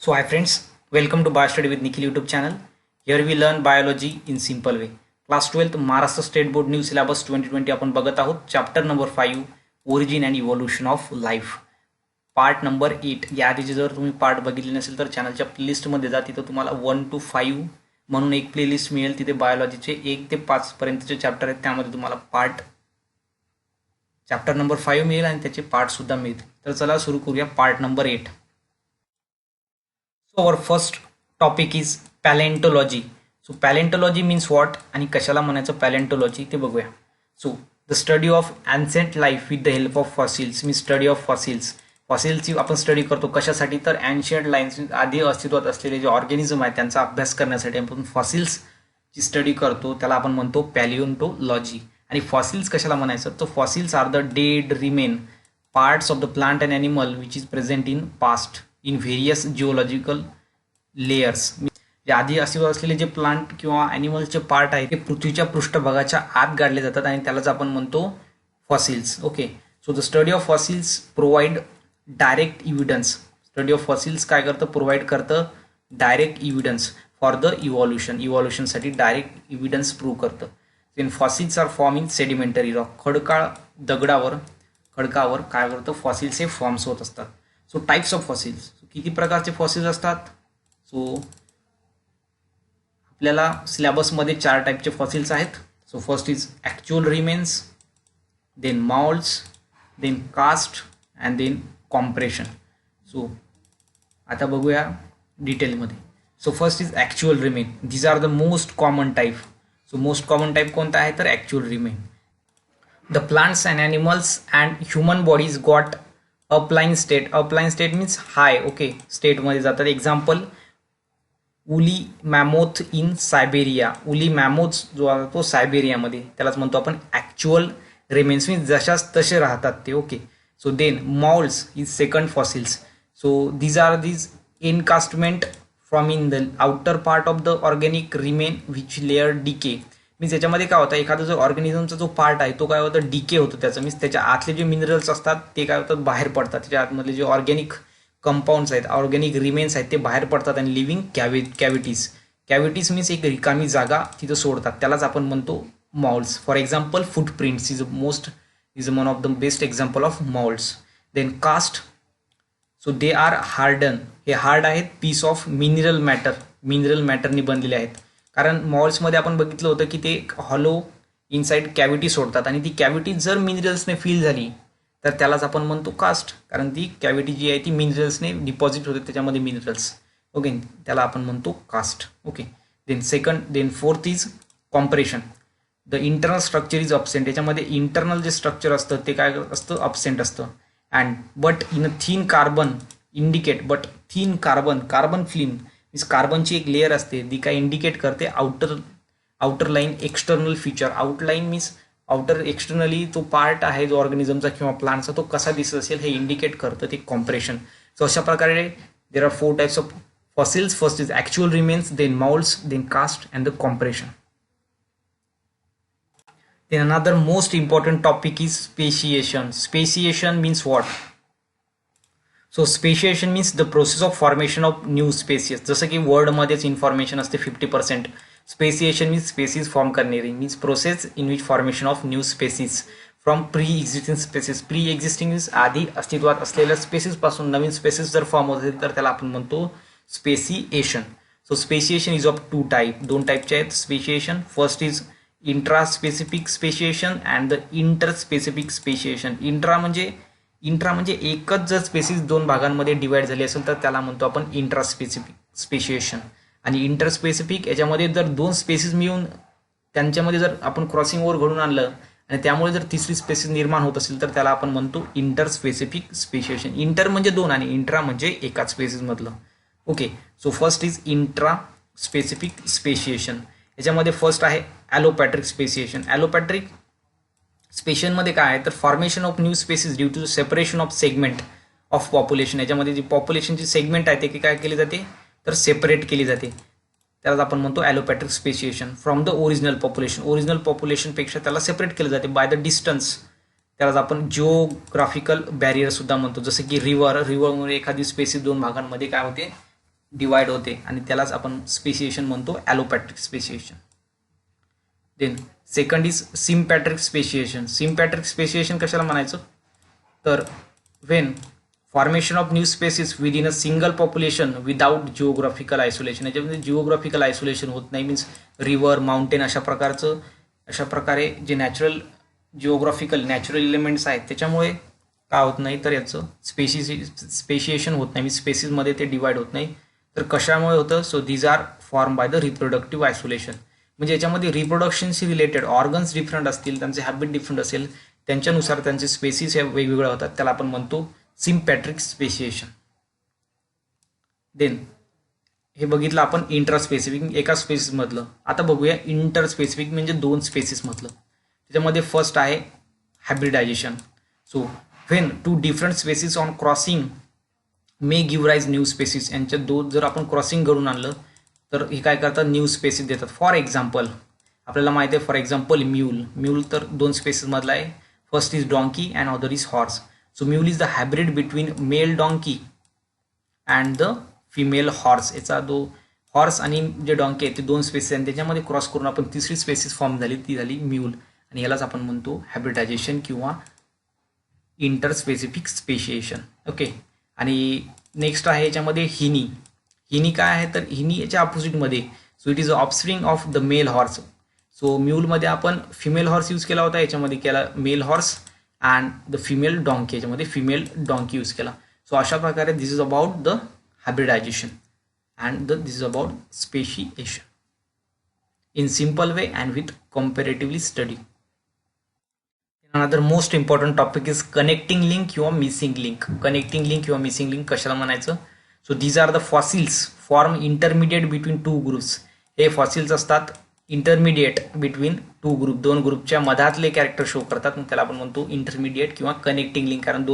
So hi friends, welcome to Biostudy with Nikhil YouTube channel. Here we learn biology in simple way. Class 12th Maharashtra State Board New Syllabus 2020 आपण बघत आहोत. Chapter number 5 origin and evolution of life, part number 8. या आधीचे जर तुम्ही part बघितले नसेल तर चॅनलच्या प्लेलिस्टमध्ये जा, तिथं तुम्हाला 1 to 5 म्हणून एक प्लेलिस्ट मिळेल. तिथे बायोलॉजीचे 1 ते 5 पर्यंतचे चॅप्टर आहेत, त्यामध्ये तुम्हाला चॅप्टर नंबर 5 मिळेल आणि त्याचे पार्ट सुद्धा मिळतील. तर चला सुरू करूया part number 8. So our first topic is paleontology. So paleontology means what आणि कशाला म्हणायचं paleontology ते बघूया. So the study of ancient life with the help of fossils means study of fossils. फॉसिल्सची आपण स्टडी करतो कशासाठी, तर ancient life आधी अस्तित्वात असलेले जे ऑर्गॅनिझम आहे त्यांचा अभ्यास करण्यासाठी आपण फॉसिल्सची स्टडी करतो, त्याला आपण म्हणतो पॅलिओन्टोलॉजी. आणि फॉसिल्स कशाला म्हणायचं, तर fossils are the dead remain parts of the plant and animal which is present in past in various geological layers. जे आधी अस्तित्वात असलेले जे प्लांट किंवा ॲनिमल्सचे पार्ट आहेत ते पृथ्वीच्या पृष्ठभागाच्या आत गाडले जातात आणि त्यालाच आपण म्हणतो fossils. Okay, so the study of fossils provide direct evidence. Study of fossils काय करतं, प्रोव्हाइड करतं डायरेक्ट इव्हिडन्स फॉर द इव्हॉल्युशनसाठी डायरेक्ट इव्हिडन्स प्रूव्ह करतं. Then fossils are form in sedimentary rock. खडकावर काय करतं, फॉसिल्स हे फॉर्म्स होत असतात. सो टाइप्स ऑफ फॉसिल्स, किती प्रकारचे फॉसिल्स असतात. सो आपल्याला सिलेबसमध्ये 4 टाईपचे फॉसिल्स आहेत. So first is actual remains, then moulds, then cast and then compression. So आता बघूया डिटेलमध्ये. So first is actual remain. These are the most common type. So most common type कोणता आहे, तर actual remain. The plants and animals and human bodies got upline state means high. Okay, स्टेटमध्ये जातात. Example woolly mammoth in Siberia. Woolly mammoth जो आहे तो सायबेरियामध्ये, त्यालाच म्हणतो आपण ॲक्च्युअल रिमेन्स, मीन्स जशाच तसे राहतात ते. Okay, so then moulds is second fossils. So these are encastment from in the outer part of the organic remain which layer decay. Means याच्यामध्ये काय होतं, एखादा जो ऑर्गॅनिझमचा जो पार्ट आहे तो काय होतं, डिके होतो त्याचं. मीन्स त्याच्या आतले जे मिनरल्स असतात ते काय होतात, बाहेर पडतात. त्याच्या आतमधले जे ऑर्गॅनिक कंपाऊंड्स आहेत, ऑर्गॅनिक रिमेन्स आहेत, ते बाहेर पडतात आणि लिव्हिंग कॅव्हिटीज मीन्स एक रिकामी जागा तिथं सोडतात, त्यालाच आपण म्हणतो moulds. For example footprints is one of the best example of moulds. Then cast, so they are harden. हे हार्ड आहेत पीस ऑफ मिनरल मॅटरनी बनलेले आहेत. कारण मॉल्ड्समध्ये आपण बघितलं होतं की ते हॉलो इनसाइड कॅव्हिटी सोडतात आणि ती कॅव्हिटी जर मिनरल्सने फिल झाली तर त्यालाच आपण म्हणतो कास्ट, कारण ती कॅव्हिटी जी आहे ती मिनरल्सने डिपॉझिट होते त्याच्यामध्ये मिनरल्स. ओके, त्याला आपण म्हणतो cast. Okay, then fourth is compression. The internal structure is absent. याच्यामध्ये इंटरनल जे स्ट्रक्चर असतं ते काय असतं, अब्सेंट असतं. And but in a thin carbon film means कार्बनची एक लेअर असते ती काय इंडिकेट करते outer line external feature. Outline means outer externally तो पार्ट आहे जो ऑर्गॅनिझमचा किंवा प्लांटचा तो कसा दिसत असेल हे इंडिकेट करतं ते कॉम्प्रेशन. सो अशा प्रकारे there are 4 types of fossils. First is actual remains, then moulds, then cast and the compression. Then another most important topic is speciation. Speciation means what? So speciation means the process of formation of new species. जसं की वर्डमध्येच information असते 50%. Speciation means species form करणारी, means process in which formation of new species from pre existing species. Pre existing means आधी अस्तित्वात असलेल्या स्पेसीजपासून नवीन species जर form होत असेल तर त्याला आपण म्हणतो speciation. So speciation is of 2 type. 2 टाईपचे आहेत speciation. First is intraspecific speciation and the interspecific speciation. Intra म्हणजे एकच जर स्पेसिस 2 भागांमध्ये डिवाइड झाली असेल तर त्याला म्हणतो आपण इंट्रास्पेसिफिक स्पेसिएशन. आणि इंटरस्पेसिफिक याच्यामध्ये जर 2 स्पेसिस मिळून त्यांच्यामध्ये जर आपण क्रॉसिंग ओव्हर घडून आणलं आणि त्यामुळे जर तिसरी स्पेसिस निर्माण होत असेल तर त्याला आपण म्हणतो इंटरस्पेसिफिक स्पेसिएशन. इंटर म्हणजे 2 आणि इंट्रा म्हणजे एकाच स्पेसिसमधलं. Okay, so first is intraspecific speciation. याच्यामध्ये फर्स्ट आहे ॲलोपॅट्रिक स्पेसिएशन. ॲलोपॅट्रिक स्पेशनमध्ये काय आहे तर formation of new species due to separation of segment of population. याच्यामध्ये जी पॉप्युलेशनची सेगमेंट आहे ते काय केली जाते तर सेपरेट केली जाते, त्यालाच आपण म्हणतो allopatric speciation. From the original पॉप्युलेशनपेक्षा त्याला सेपरेट केलं जाते बाय द डिस्टन्स. त्यालाच आपण जिओग्राफिकल बॅरियर सुद्धा म्हणतो. जसं की रिव्हरमुळे एखादी स्पेसिस 2 भागांमध्ये काय होते डिवाइड होते आणि त्यालाच आपण स्पेसिएशन म्हणतो, allopatric speciation. Then second is sympatric speciation. Sympatric speciation कशाला म्हणायचं तर when formation of new species within a single population without geographical isolation. याच्यामध्ये जिओग्राफिकल आयसोलेशन होत नाही, मीन्स रिव्हर, माउंटेन अशा प्रकारे जे नॅचरल जिओग्राफिकल नॅचरल एलिमेंट्स आहेत त्याच्यामुळे काय होत नाही तर याचं स्पेसिएशन होत नाही, मीन्स स्पेसिसमध्ये ते डिवाइड होत नाही. तर कशामुळे होतं, so these are form by the reproductive isolation. म्हणजे याच्यामध्ये रिप्रोडक्शनशी रिलेटेड ऑर्गन्स डिफरंट असतील, त्यांचे हॅबिट डिफरंट असेल, त्यांच्यानुसार त्यांचे स्पेसिस हे वेगवेगळ्या होतात, त्याला आपण म्हणतो सिम्पॅट्रिक स्पेसिएशन. देन हे बघितलं आपण इंटरस्पेसिफिक एका स्पेसिसमधलं. आता बघूया इंटरस्पेसिफिक म्हणजे दोन स्पेसिसमधलं. त्याच्यामध्ये फर्स्ट आहे hybridization. So when two different species on crossing may give rise new species. यांच्या दोन जर आपण क्रॉसिंग करून आणलं तर हे काय करतात, न्यू स्पेसिस देतात. फॉर एक्झाम्पल आपल्याला माहिती आहे, फॉर एक्झाम्पल म्यूल तर दोन स्पेसिसमधला आहे. First is donkey and other is horse. So mule is the hybrid between mail donkey and the female horse. याचा हॉर्स आणि जे डॉंकी आहे ते दोन स्पेसिस आहेत, त्याच्यामध्ये क्रॉस करून आपण तिसरी स्पेसिस फॉर्म झाली, ती झाली म्यूल. आणि यालाच आपण म्हणतो हायब्रिडायझेशन किंवा इंटरस्पेसिफिक स्पेशिएशन. ओके. आणि नेक्स्ट आहे याच्यामध्ये हिनी काय आहे तर हिनी याच्या ऑपोजिटमध्ये. So it is a offspring of the male horse. सो म्यूलमध्ये आपण फिमेल हॉर्स यूज केला होता, याच्यामध्ये केला male horse and the female donkey, याच्यामध्ये फिमेल डॉंकी यूज केला. सो अशा प्रकारे this is about the hybridisation and this is about speciation in simple way and with comparatively study. Another most important topic is connecting link किंवा missing link. Connecting link किंवा missing link कशाला म्हणायचं. So these are the fossils form intermediate between two groups. हे fossils असतात intermediate between two group, दोन ग्रुपच्या मधातले character show करतात, मग त्याला आपण म्हणतो इंटरमिडिएट किंवा कनेक्टिंग लिंक. कारण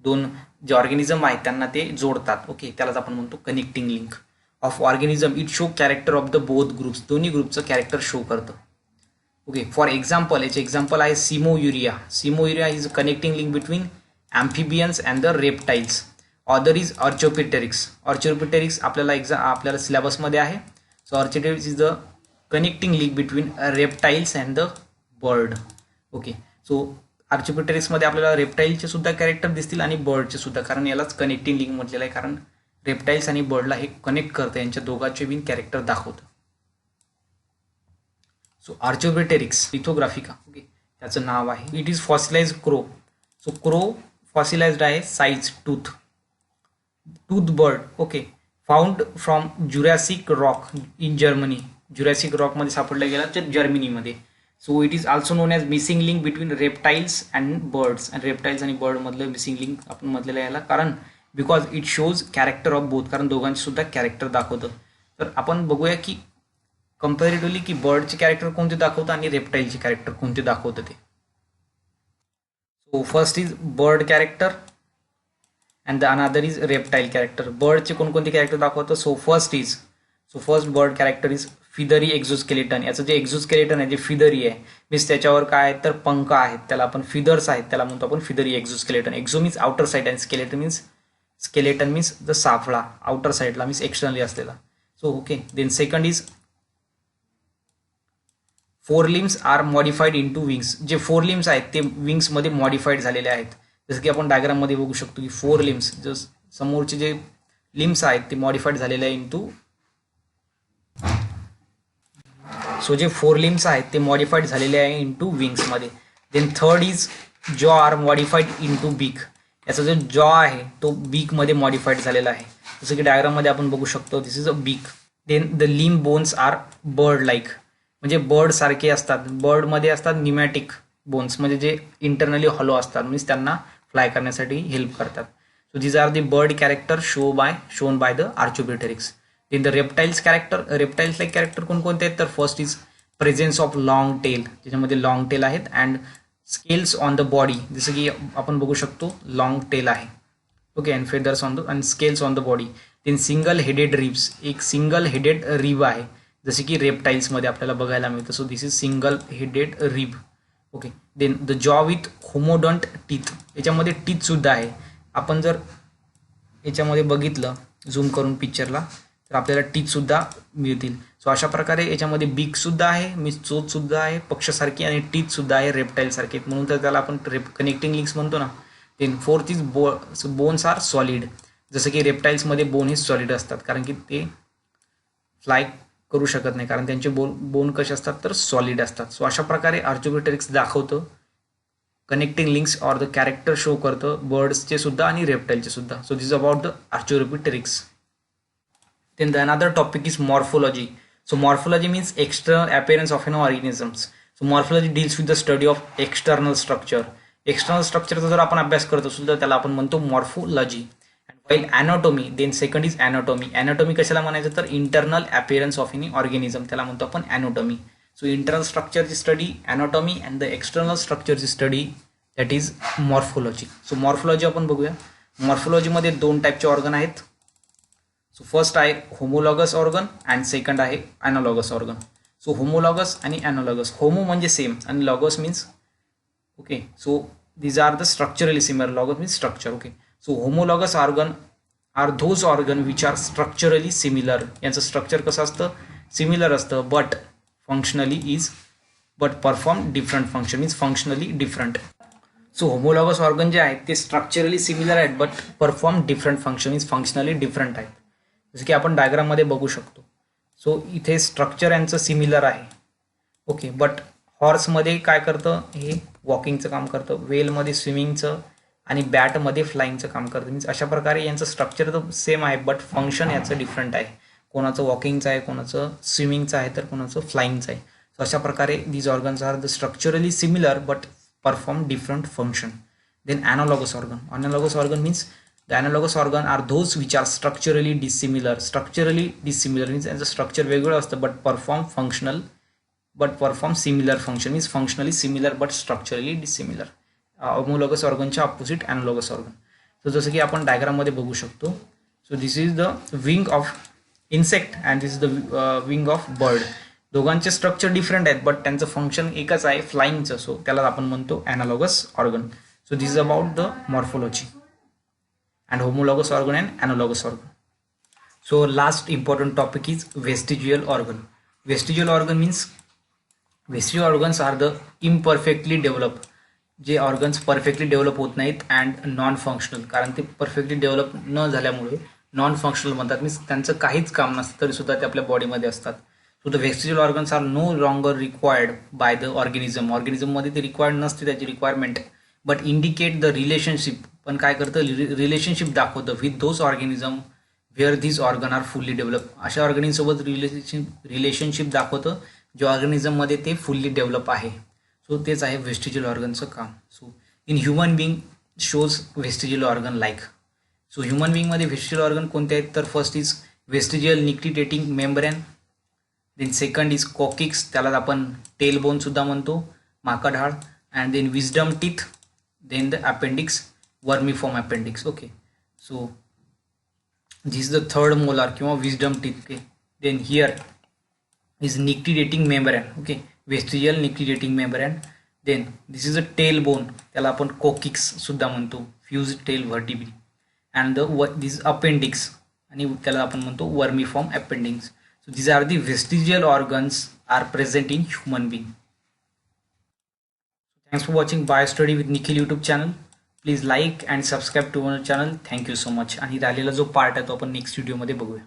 दोन जे ऑर्गॅनिझम आहेत त्यांना ते जोडतात. ओके, त्यालाच आपण म्हणतो connecting link of organism. It show character of the both groups. दोन्ही ग्रुपचं कॅरेक्टर शो करतं. ओके, फॉर एक्झाम्पल याचे एक्झाम्पल आहे Seymouria. Seymouria is a connecting link between amphibians and the reptiles. Other is Archaeopteryx. Archaeopteryx आपल्याला सिलेबसमध्ये आहे. So Archaeopteryx is the connecting link between reptiles and the bird. Okay, so ऑर्चोपिटेरिक्समध्ये आपल्याला रेप्टाइलचे सुद्धा character दिसतील आणि बर्डचे सुद्धा, कारण यालाच कनेक्टिंग लिंक म्हटलेलं आहे, कारण रेप्टाइल्स आणि बर्डला हे कनेक्ट करतं, यांच्या दोघांचे बिन कॅरेक्टर दाखवतं. सो आर्चोपिटेरिक्स लिथोग्राफिका, ओके त्याचं नाव आहे. It is fossilise crow. So crow fossilised आहे. Size tooth bird. Okay, found from Jurassic rock in Germany. Jurassic रॉकमध्ये सापडला गेला तर जर्मनीमध्ये. So it is also known as missing link between reptiles and birds. आणि रेप्टाइल्स आणि बर्डमधलं missing link आपण म्हटलेलं याला, कारण because it shows character of both, कारण दोघांचे सुद्धा कॅरेक्टर दाखवतं. तर आपण बघूया की कंपॅरेटिव्हली की बर्डचे कॅरेक्टर कोणते दाखवतं आणि रेप्टाइलचे कॅरेक्टर कोणते दाखवतं ते. So first is bird character and the another is reptile character. बर्डचे कोणकोणते कॅरेक्टर दाखवतं. So first bird character is feathery exoskeleton. याचं जे एक्झोस्केलेटन आहे जे फिदरी आहे, मीन्स त्याच्यावर काय आहे तर पंख आहेत, त्याला आपण फिदर्स आहेत, त्याला म्हणतो आपण feathery exoskeleton. Exo means outer side and skeleton means the साफळा, आउटर साईडला मीन्स एक्सटर्नली असलेला. So okay, then second is fore limbs are modified into wings. जे फोर लिम्स आहेत ते विंग्समध्ये मॉडिफाईड झालेले आहेत. जसं की आपण डायग्राममध्ये बघू शकतो की फोर लिम्स, जस समोरचे जे लिम्स आहेत ते मॉडिफाईड झालेले आहे इंटू. सो जे फोर लिम्स आहेत ते मॉडिफाईड झालेले आहे इंटू विंग्समध्ये. देन थर्ड इज जॉ आर मॉडिफाईड इंटू बीक. याचा जो जॉ आहे तो बीकमध्ये मॉडिफाईड झालेला आहे, जसं की डायग्राममध्ये आपण बघू शकतो. दिस is a beak. Then the limb bones are bird like, म्हणजे बर्ड सारखे असतात. बर्डमध्ये असतात निमॅटिक बोन्स, म्हणजे जे इंटरनली हॉलो असतात, मीन्स त्यांना फ्लाय करण्यासाठी हेल्प करतात. So these are the bird character shown by the Archaeopteryx. In the reptiles like character कोणकोणते आहेत तर first is presence of long tail, ज्याच्यामध्ये लॉंग टेल आहेत, and scales on the body, जसं की आपण बघू शकतो लॉंग टेल आहे. Okay, and feathers on the and scales on the body. Then single headed ribs, एक सिंगल हेडेड रिब आहे, जसे की रेप्टाइल्समध्ये आपल्याला बघायला मिळतं. So this is single headed rib. Okay, then the jaw with homodont teeth. याच्यामध्ये टीथ सुद्धा आहे. आपण जर याच्यामध्ये बघितलं झूम करून पिक्चरला, तर आपल्याला टीथसुद्धा मिळतील. सो अशा प्रकारे याच्यामध्ये बीकसुद्धा आहे, मीन्स चोचसुद्धा आहे पक्षासारखी, आणि टीथसुद्धा आहे रेप्टाईलसारखे, म्हणून तर त्याला आपण कनेक्टिंग लिंक्स म्हणतो ना. Then fourth is bones are solid. जसं की रेप्टाईल्समध्ये बोन हे सॉलिड असतात, कारण की ते फ्लाय करू शकत नाही, कारण त्यांचे बोन कसे असतात तर सॉलिड असतात. सो अशा प्रकारे आर्चोपिटेरिक्स दाखवतं, connecting links or the character show करतं बर्ड्सचे सुद्धा आणि रेप्टाईलचे सुद्धा. So this is about the Archaeopteryx. Then the another topic is morphology. So morphology means external appearance of an organisms. So morphology deals with the study of external structure. External structure चा जर आपण अभ्यास करत असू तर त्याला आपण म्हणतो morphology. And while anatomy, then second is anatomy. Anatomy कशाला म्हणायचं तर internal appearance of any organism, त्याला म्हणतो आपण anatomy. So internal structure ची study anatomy and the external structure ची study that is morphology. So morphology आपण बघूया. Morphology मध्ये दोन टाईपचे ऑर्गन आहेत. सो फर्स्ट आहे होमोलॉगस ऑर्गन अँड सेकंड आहे ॲनालॉगस ऑर्गन. सो होमोलॉगस आणि ॲनालॉगस, होमो म्हणजे सेम आणि logos means okay. So these are the structurally similar, logos means structure. Okay. So homologous organ are those organ which are structurally similar. यांचं structure कसं असतं, similar असतं, but functionally is but perform different function, means functionally different. So homologous organ जे आहेत ते structurally similar आहेत but perform different function, means functionally different आहेत. जसं की आपण डायग्राममध्ये बघू शकतो. सो इथे स्ट्रक्चर यांचं सिमिलर आहे. ओके. बट हॉर्समध्ये काय करतं, हे वॉकिंगचं काम करतं, वेलमध्ये स्विमिंगचं आणि बॅटमध्ये फ्लाईंगचं काम करतं. मीन्स अशा प्रकारे यांचं स्ट्रक्चर तर सेम आहे बट फंक्शन याचं डिफरंट आहे. कोणाचं वॉकिंगचं आहे, कोणाचं स्विमिंगचं आहे, तर कोणाचं फ्लाईंगचं आहे. सो अशा प्रकारे these organs are the structurally similar but perform different function. Then analogous organ. Analogous organ means the analogous organ are those which are structurally dissimilar. Structurally dissimilar means त्यांचं स्ट्रक्चर वेगळं असतं but perform similar function, means functionally similar but structurally dissimilar. homologous ऑर्गनच्या opposite analogous organ. So जसं की आपण डायग्राममध्ये बघू शकतो. So this is the wing of insect and this is the wing of bird. दोघांचे स्ट्रक्चर डिफरंट आहेत but त्यांचं फंक्शन एकच आहे, फ्लाईंगचं. सो त्याला आपण म्हणतो analogous organ. So this is about the morphology and homologous organ and analogous organ. So last important topic is vestigial organ. Vestigial organ means vestigial organs are the imperfectly developed, जे organs perfectly develop होत नाहीत and non functional, कारण ते perfectly develop न झाल्यामुळे non functional म्हणतात. Means त्यांचं काहीच काम नसतं तरी सुद्धा ते आपल्या बॉडीमध्ये असतात. So the vestigial organs are no longer required by the organism. ऑर्गॅनिझममध्ये ते रिक्वायर्ड नसते त्याची requirement, but indicate the relationship. पण काय करतं, रिलेशनशिप दाखवतं with those organism where these organ are fully develop. अशा ऑर्गॅनिझमसोबत रिलेशनशिप दाखवतं जे ऑर्गॅनिझममध्ये ते फुल्ली डेव्हलप आहे. सो तेच आहे व्हेस्टिजियल ऑर्गनचं काम. So in human being shows vestigial organ like. So human बिंगमध्ये व्हेस्टिजियल ऑर्गन कोणते आहेत तर first is vestigial nictitating membrane. Then second is coccyx, त्याला आपण टेलबोन सुद्धा म्हणतो, माकडहाड. And then wisdom teeth. Then the appendix, vermiform appendix. Okay. So this is the third molar किंवा wisdom teeth. Okay. Then here is nictitating membrane. Okay. Vestigial nictitating membrane. Then this is a tail bone, त्याला आपण coccyx सुद्धा म्हणतो, fuse tail vertebrae. And this appendix, आणि त्याला आपण म्हणतो vermiform appendix. So these are the vestigial organs are present in human being. Thanks for watching Biostudy with Nikhil YouTube channel. Please like and subscribe to our channel. Thank you so much. आणि राहिलेला जो part आहे तो आपण next व्हिडिओमध्ये बघूया.